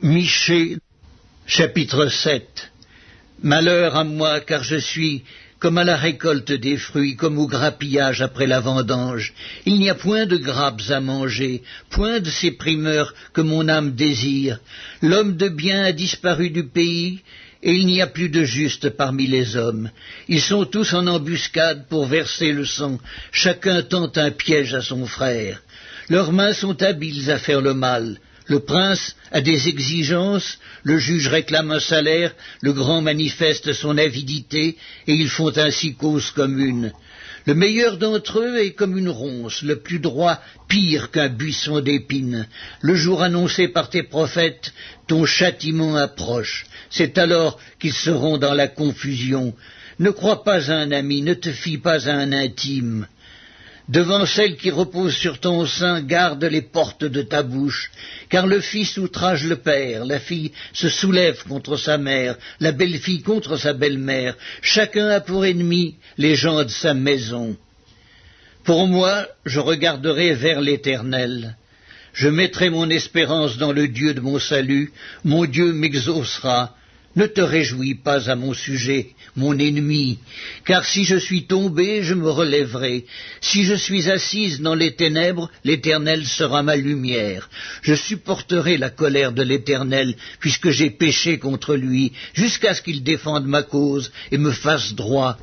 Michée, chapitre 7. Malheur à moi, car je suis comme à la récolte des fruits, comme au grappillage après la vendange. Il n'y a point de grappes à manger, point de ces primeurs que mon âme désire. L'homme de bien a disparu du pays, et il n'y a plus de juste parmi les hommes. Ils sont tous en embuscade pour verser le sang, chacun tend un piège à son frère. Leurs mains sont habiles à faire le mal. Le prince a des exigences, le juge réclame un salaire, le grand manifeste son avidité, et ils font ainsi cause commune. Le meilleur d'entre eux est comme une ronce, le plus droit pire qu'un buisson d'épines. Le jour annoncé par tes prophètes, ton châtiment approche. C'est alors qu'ils seront dans la confusion. Ne crois pas à un ami, ne te fie pas à un intime. Devant celle qui repose sur ton sein, garde les portes de ta bouche, car le fils outrage le père, la fille se soulève contre sa mère, la belle-fille contre sa belle-mère, chacun a pour ennemi les gens de sa maison. Pour moi, je regarderai vers l'Éternel. Je mettrai mon espérance dans le Dieu de mon salut, mon Dieu m'exaucera. Ne te réjouis pas à mon sujet, mon ennemi, car si je suis tombé, je me relèverai. Si je suis assise dans les ténèbres, l'Éternel sera ma lumière. Je supporterai la colère de l'Éternel, puisque j'ai péché contre lui, jusqu'à ce qu'il défende ma cause et me fasse droit.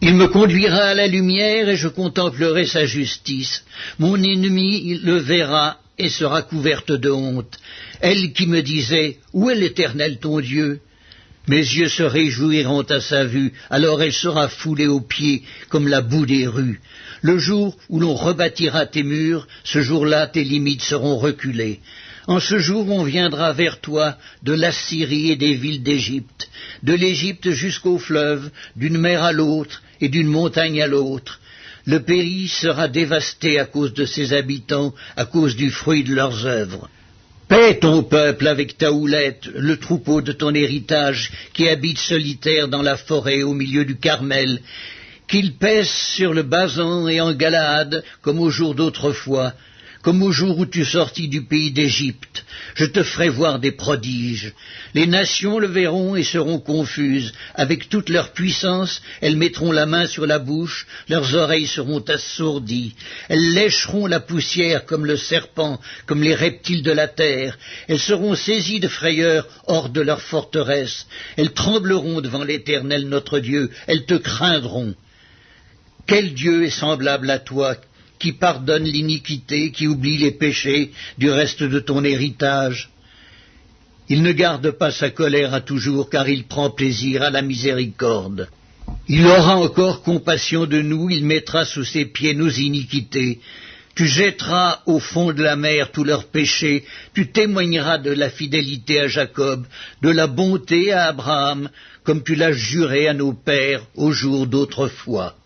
Il me conduira à la lumière et je contemplerai sa justice. Mon ennemi le verra et sera couverte de honte. Elle qui me disait « Où est l'Éternel ton Dieu ?» Mes yeux se réjouiront à sa vue, alors elle sera foulée aux pieds comme la boue des rues. Le jour où l'on rebâtira tes murs, ce jour-là tes limites seront reculées. En ce jour on viendra vers toi de l'Assyrie et des villes d'Égypte, de l'Égypte jusqu'au fleuve, d'une mer à l'autre et d'une montagne à l'autre. Le pays sera dévasté à cause de ses habitants, à cause du fruit de leurs œuvres. Paie ton peuple avec ta houlette, le troupeau de ton héritage, qui habite solitaire dans la forêt au milieu du Carmel, qu'il pèse sur le Basan et en Galaad, comme au jour d'autrefois, comme au jour où tu sortis du pays d'Égypte. Je te ferai voir des prodiges. Les nations le verront et seront confuses. Avec toute leur puissance, elles mettront la main sur la bouche, leurs oreilles seront assourdies. Elles lécheront la poussière comme le serpent, comme les reptiles de la terre. Elles seront saisies de frayeur hors de leur forteresse. Elles trembleront devant l'Éternel notre Dieu. Elles te craindront. Quel Dieu est semblable à toi, qui pardonne l'iniquité, qui oublie les péchés du reste de ton héritage? Il ne garde pas sa colère à toujours, car il prend plaisir à la miséricorde. Il aura encore compassion de nous, il mettra sous ses pieds nos iniquités. Tu jetteras au fond de la mer tous leurs péchés, tu témoigneras de la fidélité à Jacob, de la bonté à Abraham, comme tu l'as juré à nos pères au jour d'autrefois.